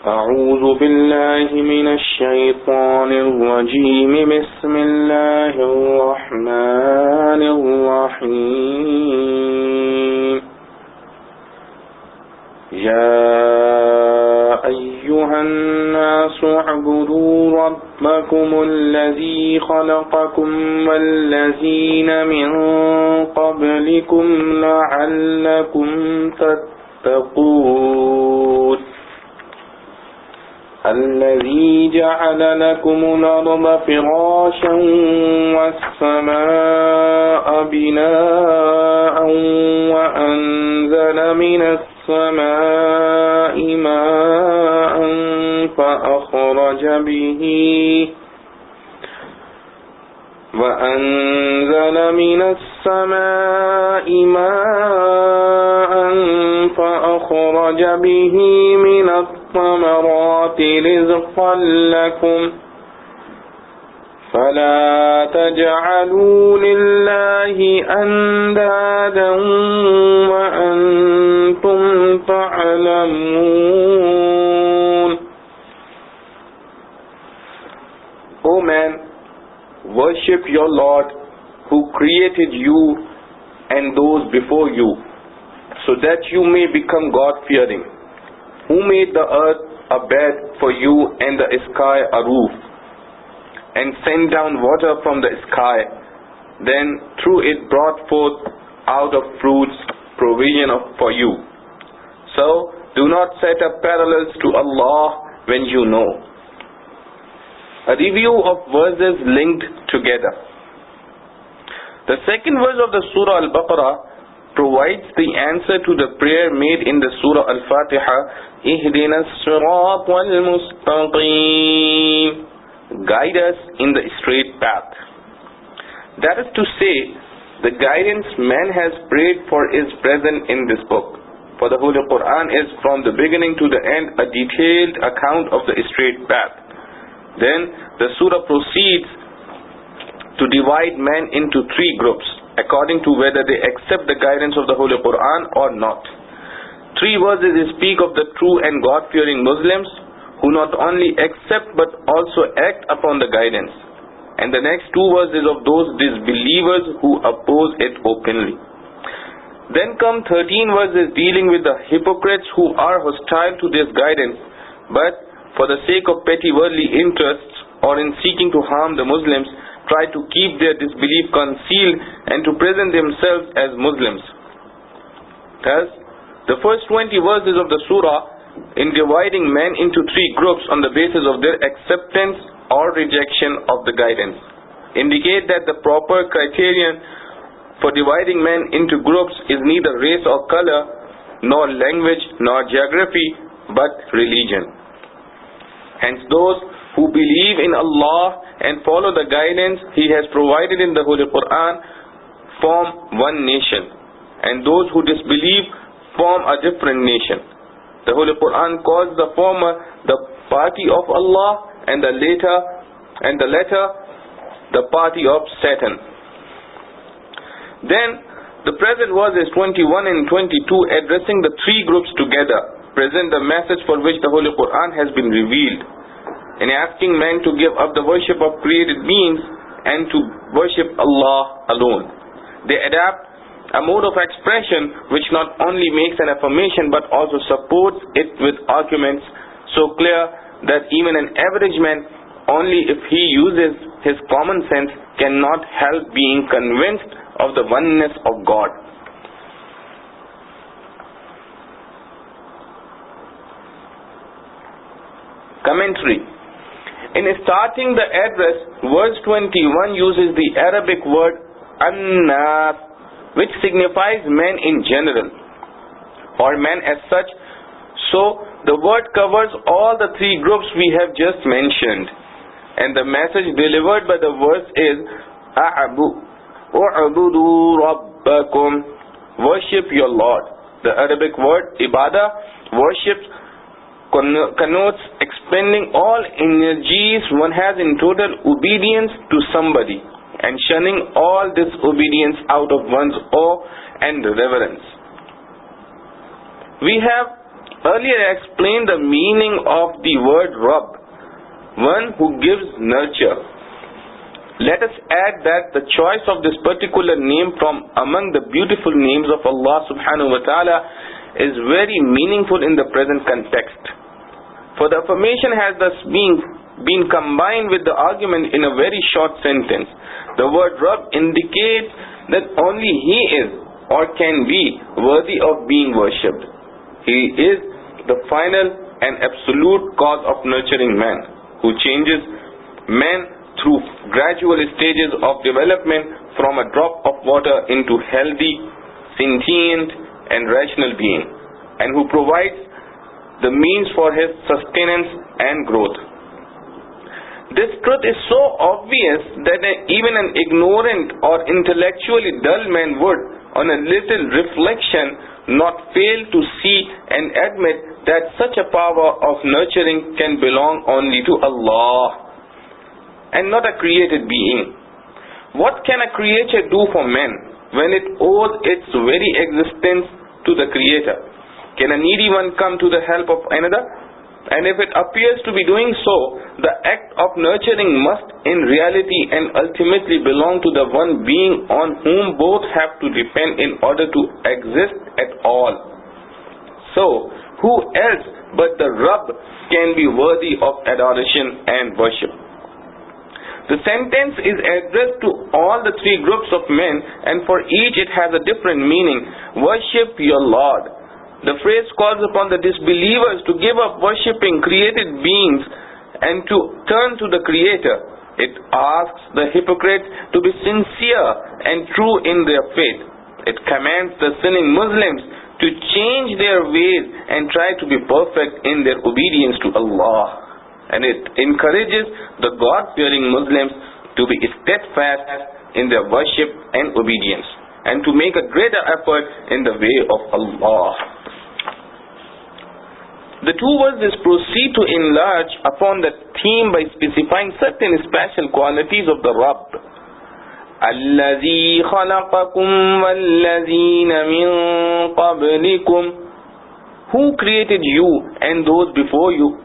أعوذ بالله من الشيطان الرجيم بسم الله الرحمن الرحيم يا أيها الناس اعبدوا ربكم الذي خلقكم والذين من قبلكم لعلكم تتقون الذي جعل لكم الأرض فراشا والسماء بناء وأنزل من السماء ماء فأخرج به من الثمرات رزقا لكم فلا تجعلوا لله أندادا وأنتم تعلمون. O man, worship your Lord who created you and those before you, so that you may become God-fearing, who made the earth a bed for you and the sky a roof, and sent down water from the sky, then through it brought forth out of fruits provision for you. So do not set up parallels to Allah when you know. A review of verses linked together. The second verse of the Surah Al-Baqarah provides the answer to the prayer made in the Surah Al-Fatiha, Ihdina as-sirata al-mustaqim, guide us in the straight path. That is to say, the guidance man has prayed for is present in this book. For the Holy Quran is from the beginning to the end a detailed account of the straight path. Then the surah proceeds to divide man into three groups, according to whether they accept the guidance of the Holy Quran or not. Three verses speak of the true and God-fearing Muslims who not only accept but also act upon the guidance, and the next two verses of those disbelievers who oppose it openly. Then come 13 verses dealing with the hypocrites who are hostile to this guidance, but for the sake of petty worldly interests or in seeking to harm the Muslims, try to keep their disbelief concealed and to present themselves as Muslims. Thus, the first 20 verses of the surah, in dividing men into three groups on the basis of their acceptance or rejection of the guidance, indicate that the proper criterion for dividing men into groups is neither race or color, nor language, nor geography, but religion. Hence those who believe in Allah and follow the guidance He has provided in the Holy Quran form one nation, and those who disbelieve form a different nation. The Holy Quran calls the former the party of Allah and the latter the party of Satan. Then the present verses 21 and 22, addressing the three groups together, present the message for which the Holy Quran has been revealed, in asking men to give up the worship of created beings and to worship Allah alone. They adapt a mode of expression which not only makes an affirmation but also supports it with arguments so clear that even an average man, only if he uses his common sense, cannot help being convinced of the oneness of God. Commentary. In starting the address, verse 21 uses the Arabic word an-nas, which signifies man in general, or man as such. So the word covers all the three groups we have just mentioned, and the message delivered by the verse is U'budu rabbakum, worship your Lord. The Arabic word ibadah, worship, connotes expending all energies one has in total obedience to somebody and shunning all disobedience out of one's awe and reverence. We have Earlier I explained the meaning of the word Rabb, one who gives nurture. Let us add that the choice of this particular name from among the beautiful names of Allah subhanahu wa ta'ala is very meaningful in the present context. For the affirmation has thus been combined with the argument in a very short sentence. The word Rabb indicates that only He is or can be worthy of being worshipped. He is the final and absolute cause of nurturing man, who changes man through gradual stages of development from a drop of water into healthy, sentient and rational being, and who provides the means for his sustenance and growth. This truth is so obvious that even an ignorant or intellectually dull man would, on a little reflection, not fail to see and admit that such a power of nurturing can belong only to Allah and not a created being. What can a creature do for man when it owes its very existence to the Creator? Can a needy one come to the help of another? And if it appears to be doing so, the act of nurturing must in reality and ultimately belong to the one being on whom both have to depend in order to exist at all. So, who else but the Rabb can be worthy of adoration and worship? The sentence is addressed to all the three groups of men, and for each it has a different meaning. Worship your Lord. The phrase calls upon the disbelievers to give up worshipping created beings and to turn to the Creator. It asks the hypocrites to be sincere and true in their faith. It commands the sinning Muslims to change their ways and try to be perfect in their obedience to Allah. And it encourages the God-fearing Muslims to be steadfast in their worship and obedience, and to make a greater effort in the way of Allah. The two verses proceed to enlarge upon the theme by specifying certain special qualities of the Rabb. الَّذِي خَلَقَكُمْ وَالَّذِينَ مِن قَبْلِكُمْ, who created you and those before you.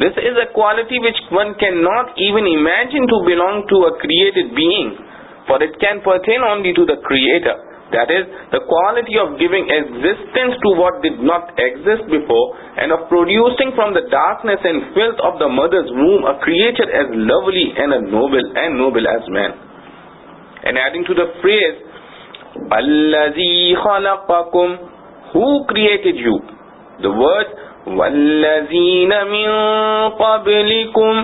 This is a quality which one cannot even imagine to belong to a created being, for it can pertain only to the Creator. That is, the quality of giving existence to what did not exist before, and of producing from the darkness and filth of the mother's womb a creature as lovely and noble as man. And adding to the phrase, الَّذِي خَلَقَكُمْ, who created you? The word وَالَّذِينَ مِن قَبْلِكُمْ,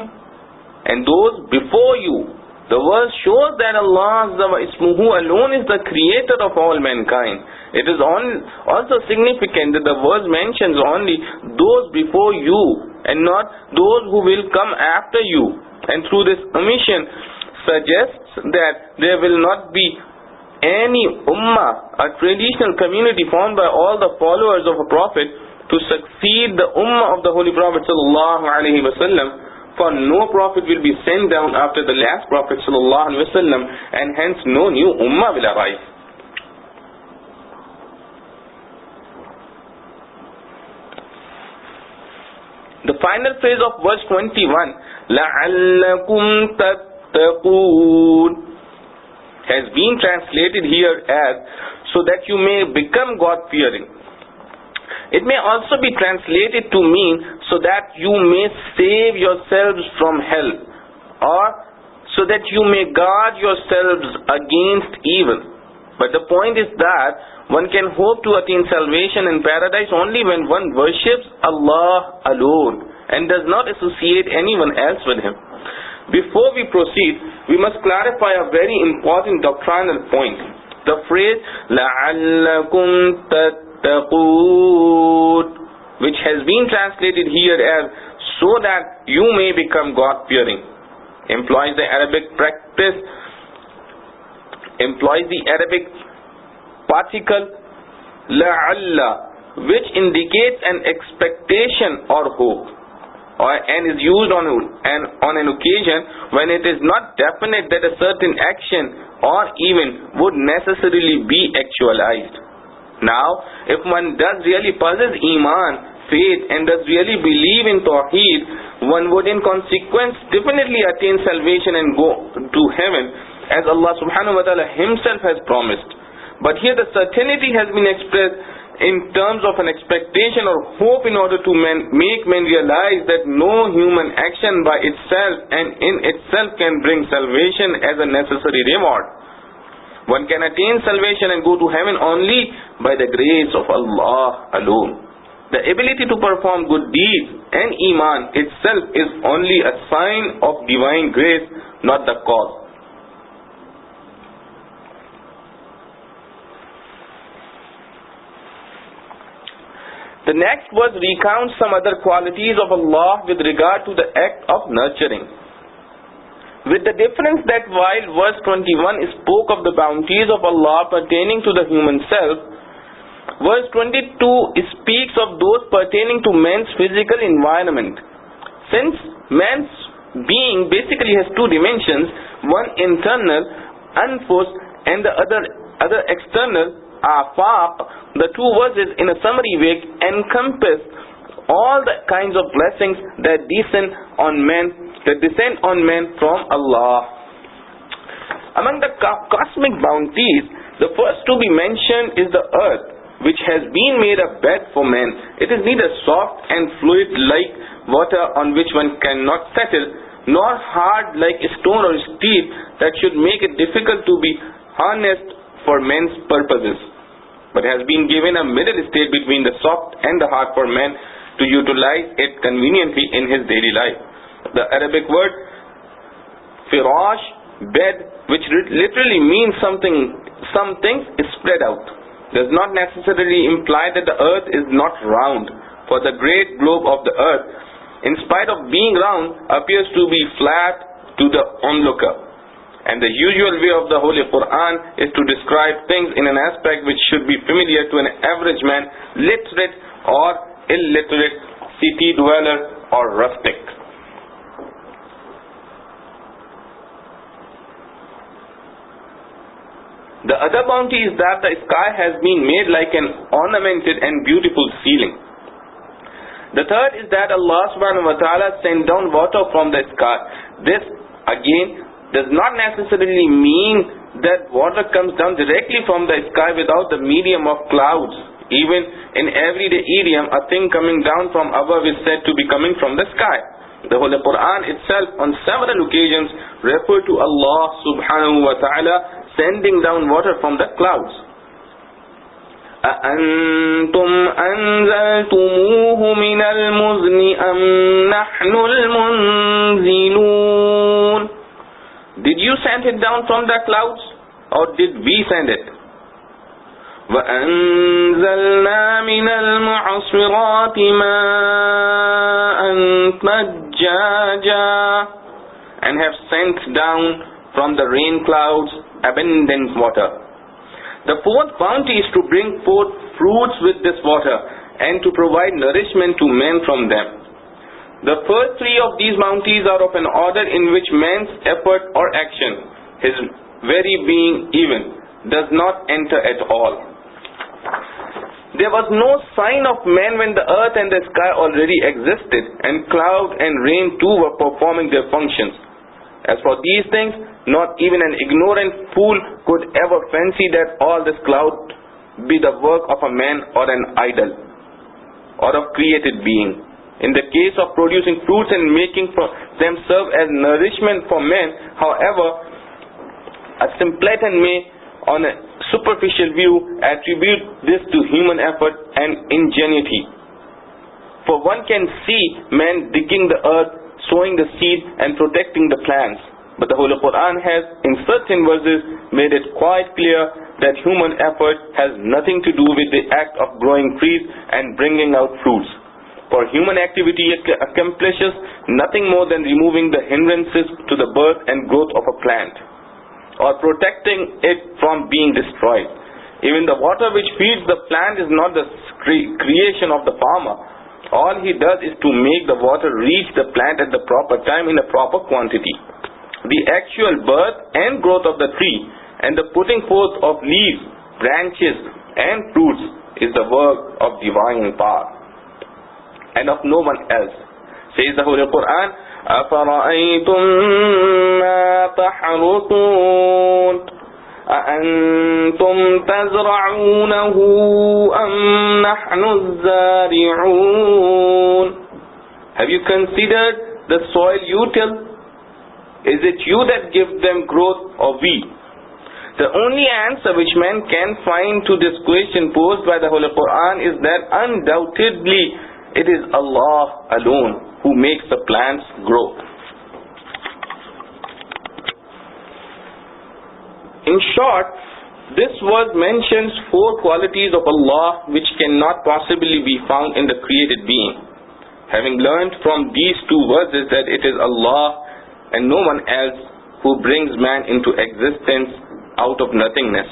and those before you. The verse shows that Allah alone is the creator of all mankind. It is also significant that the verse mentions only those before you and not those who will come after you. And through this omission suggests that there will not be any ummah, a traditional community formed by all the followers of a prophet, to succeed the ummah of the Holy Prophet sallallahu alaihi wasallam, for no prophet will be sent down after the last prophet sallallahu alaihi wasallam, and hence no new ummah will arise. The final phrase of verse 21, لَعَلَّكُمْ تَتَّقُونَ, has been translated here as so that you may become God-fearing. It may also be translated to mean so that you may save yourselves from hell, or so that you may guard yourselves against evil. But the point is that one can hope to attain salvation in paradise only when one worships Allah alone and does not associate anyone else with Him. Before we proceed, we must clarify a very important doctrinal point. The phrase لَعَلَّكُمْ تَتَّقُونَ, which has been translated here as so that you may become God-fearing, employs the Arabic particle لَعَلَّ, which indicates an expectation or hope, and is used on an occasion when it is not definite that a certain action or event would necessarily be actualized. Now, if one does really possess Iman, faith, and does really believe in Tawheed, one would in consequence definitely attain salvation and go to heaven, as Allah subhanahu wa ta'ala himself has promised. But here the certainty has been expressed in terms of an expectation or hope in order to make men realize that no human action by itself and in itself can bring salvation as a necessary reward. One can attain salvation and go to heaven only by the grace of Allah alone. The ability to perform good deeds and Iman itself is only a sign of divine grace, not the cause. The next verse recounts some other qualities of Allah with regard to the act of nurturing. With the difference that while verse 21 spoke of the bounties of Allah pertaining to the human self, verse 22 speaks of those pertaining to man's physical environment. Since man's being basically has two dimensions, one internal, anfus, and the other external, afaq, the two verses in a summary way encompass all the kinds of blessings that descend on men from Allah. Among the cosmic bounties, the first to be mentioned is the earth, which has been made a bed for men. It is neither soft and fluid like water on which one cannot settle, nor hard like stone or steel that should make it difficult to be harnessed for men's purposes, but has been given a middle state between the soft and the hard for man to utilize it conveniently in his daily life. The Arabic word firash, bed, which literally means some things is spread out, does not necessarily imply that the earth is not round, for the great globe of the earth, in spite of being round, appears to be flat to the onlooker. And the usual way of the Holy Quran is to describe things in an aspect which should be familiar to an average man, literate or illiterate, city dweller or rustic. The other bounty is that the sky has been made like an ornamented and beautiful ceiling. The third is that Allah subhanahu wa ta'ala sent down water from the sky. This again does not necessarily mean that water comes down directly from the sky without the medium of clouds. Even in everyday idiom, a thing coming down from above is said to be coming from the sky. The Holy Quran itself on several occasions refer to Allah subhanahu wa ta'ala sending down water from the clouds. أَأَنْتُمْ أَنزَلْتُمُوهُ مِنَ الْمُزْنِ أَمْ نَحْنُ الْمُنزِلُونَ? Did you send it down from the clouds, or did we send it? وَأَنزَلْنَا مِنَ الْمُعْصِرَاتِ مَاءً ثَجَّاجًا, and have sent down from the rain clouds abundant water. The fourth bounty is to bring forth fruits with this water and to provide nourishment to men from them. The first three of these bounties are of an order in which man's effort or action, his very being even, does not enter at all. There was no sign of man when the earth and the sky already existed, and cloud and rain too were performing their functions. As for these things, not even an ignorant fool could ever fancy that all this cloud be the work of a man or an idol, or of created being. In the case of producing fruits and making them serve as nourishment for men, however, a simpleton may, on a superficial view, attribute this to human effort and ingenuity. For one can see man digging the earth, sowing the seed, and protecting the plants. But the Holy Quran has, in certain verses, made it quite clear that human effort has nothing to do with the act of growing trees and bringing out fruits. For human activity accomplishes nothing more than removing the hindrances to the birth and growth of a plant, or protecting it from being destroyed. Even the water which feeds the plant is not the creation of the farmer. All he does is to make the water reach the plant at the proper time in a proper quantity. The actual birth and growth of the tree and the putting forth of leaves, branches, and fruits is the work of divine power and of no one else. Says the Holy Quran, أَفَرَأَيْتُم مَّا تَحْرُثُونَ أَأَنْتُمْ تَزْرَعُونَهُ أَمْ نَحْنُ الزَّارِعُونَ. Have you considered the soil you till? Is it you that give them growth or we? The only answer which man can find to this question posed by the Holy Quran is that undoubtedly it is Allah alone who makes the plants grow. In short, this verse mentions 4 qualities of Allah which cannot possibly be found in the created being. Having learned from these 2 verses that it is Allah and no one else who brings man into existence out of nothingness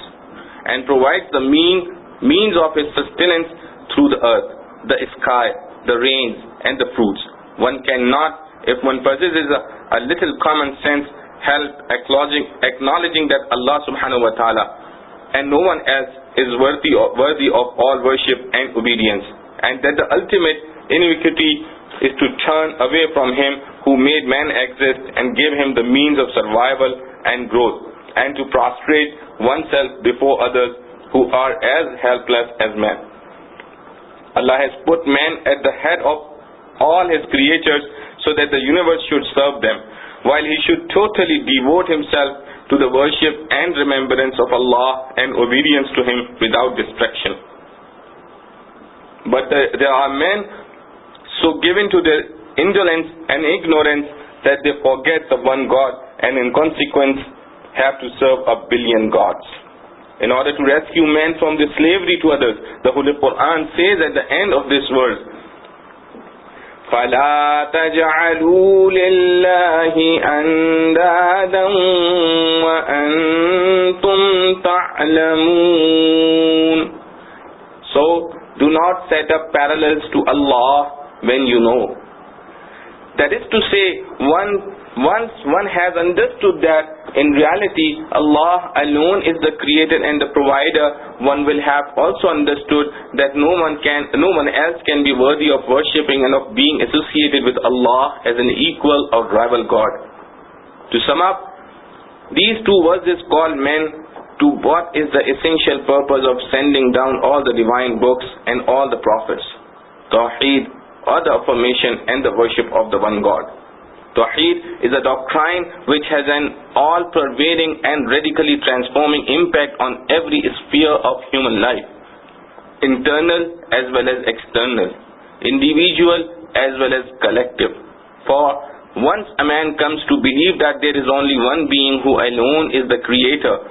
and provides the means of his sustenance through the earth, the sky, the rains and the fruits, one cannot, if one possesses a little common sense, help acknowledging that Allah subhanahu wa ta'ala and no one else is worthy of all worship and obedience, and that the ultimate iniquity is to turn away from Him who made man exist and gave him the means of survival and growth, and to prostrate oneself before others who are as helpless as man. Allah has put man at the head of all His creatures so that the universe should serve them, while he should totally devote himself to the worship and remembrance of Allah and obedience to Him without distraction. But there are men so given to their indolence and ignorance that they forget the one God and in consequence have to serve a billion gods. In order to rescue man from the slavery to others, the Holy Quran says at the end of this verse, فَلَا تَجْعَلُوا لِلَّهِ أَنْدَادًا وَأَنْتُمْ تَعْلَمُونَ. So, do not set up parallels to Allah when you know. That is to say, once one has understood that in reality Allah alone is the creator and the provider, one will have also understood that no one else can be worthy of worshipping and of being associated with Allah as an equal or rival God. To sum up, these 2 verses call men to what is the essential purpose of sending down all the divine books and all the prophets: Tawheed, or the affirmation and the worship of the one God. Tawheed is a doctrine which has an all-pervading and radically transforming impact on every sphere of human life, internal as well as external, individual as well as collective. For once a man comes to believe that there is only one being who alone is the creator,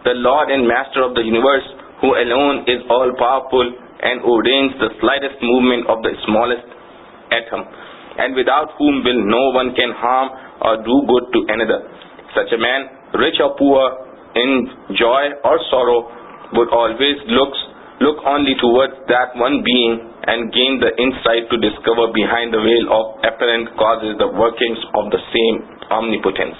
the Lord and Master of the universe, who alone is all-powerful and ordains the slightest movement of the smallest atom, and without whom will no one can harm or do good to another. Such a man, rich or poor, in joy or sorrow, would always look only towards that one being and gain the insight to discover behind the veil of apparent causes the workings of the same omnipotence.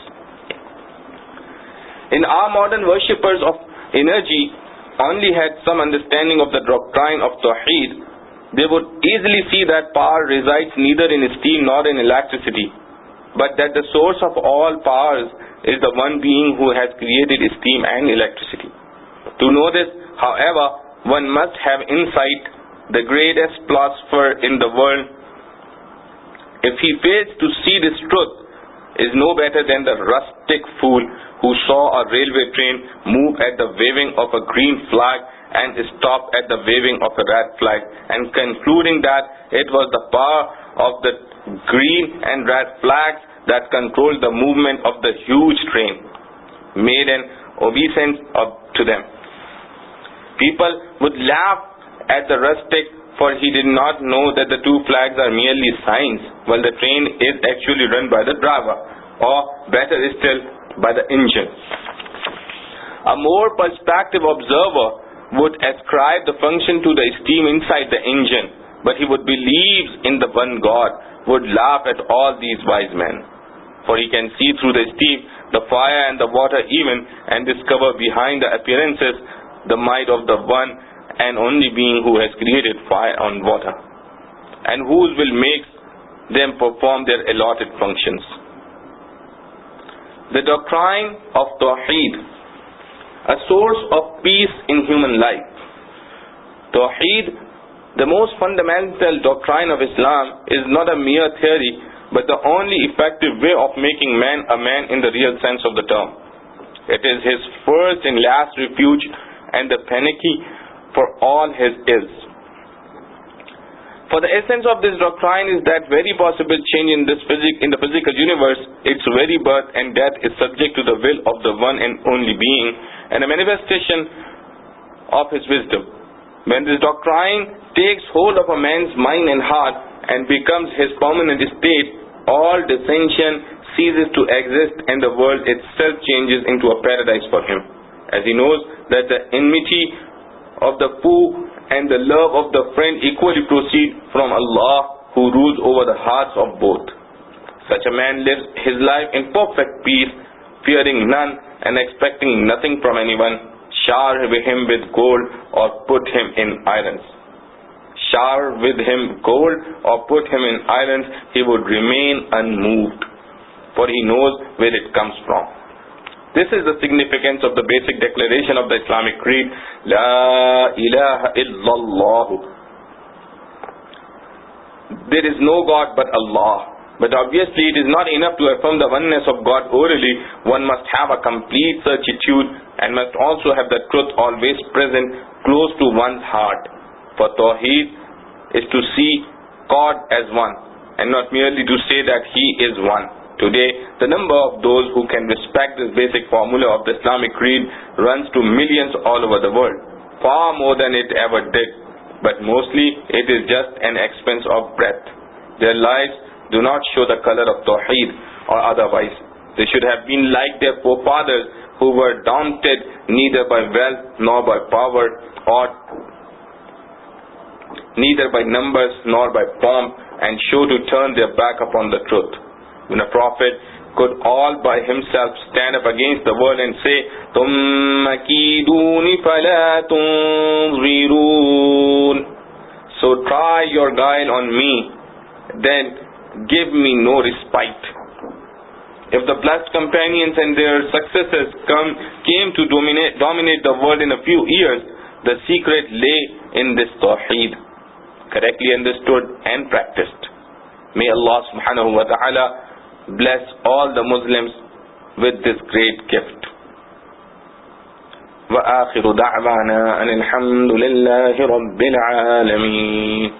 In our modern worshippers of energy only had some understanding of the doctrine of Tawheed, they would easily see that power resides neither in steam nor in electricity, but that the source of all powers is the one being who has created steam and electricity. To know this, however, one must have insight. The greatest philosopher in the world, if he fails to see this truth, is no better than the rustic fool who saw a railway train move at the waving of a green flag and stop at the waving of a red flag, and concluding that it was the power of the green and red flags that controlled the movement of the huge train, made an obeisance to them. People would laugh at the rustic, for he did not know that the 2 flags are merely signs, while the train is actually run by the driver, or better still, by the engine. A more perspective observer would ascribe the function to the steam inside the engine, but he would believe in the one God, would laugh at all these wise men. For he can see through the steam, the fire and the water even, and discover behind the appearances the might of the one and only being who has created fire and water, and whose will makes them perform their allotted functions. The doctrine of Tawheed, a source of peace in human life. Tawheed, the most fundamental doctrine of Islam, is not a mere theory, but the only effective way of making man a man in the real sense of the term. It is his first and last refuge and the panacea for all his ills. For the essence of this doctrine is that very possible change in the physical universe, its very birth and death is subject to the will of the one and only being, and a manifestation of his wisdom. When this doctrine takes hold of a man's mind and heart and becomes his permanent state, all dissension ceases to exist and the world itself changes into a paradise for him, as he knows that the enmity of the foe and the love of the friend equally proceed from Allah, who rules over the hearts of both. Such a man lives his life in perfect peace, fearing none and expecting nothing from anyone. Shower him with gold or put him in irons. Shower with him gold or put him in irons, he would remain unmoved, for he knows where it comes from. This is the significance of the basic declaration of the Islamic creed, La ilaha illallah. There is no God but Allah. But obviously it is not enough to affirm the oneness of God orally. One must have a complete certitude and must also have the truth always present close to one's heart. For Tawheed is to see God as one, and not merely to say that He is one. Today, the number of those who can respect this basic formula of the Islamic creed runs to millions all over the world, far more than it ever did. But mostly, it is just an expense of breath. Their lives do not show the color of Tawheed or otherwise. They should have been like their forefathers, who were daunted neither by wealth nor by power, or neither by numbers nor by pomp, and show to turn their back upon the truth. When a prophet could all by himself stand up against the world and say, ثُمَّ كِيدُونِ فَلَا تُنظِرُونَ, so try your guile on me, then give me no respite. If the blessed companions and their successors came to dominate the world in a few years, the secret lay in this Tawheed, correctly understood and practiced. May Allah subhanahu wa ta'ala bless all the Muslims with this great gift. وآخر دعوانا أن الحمد لله رب العالمين.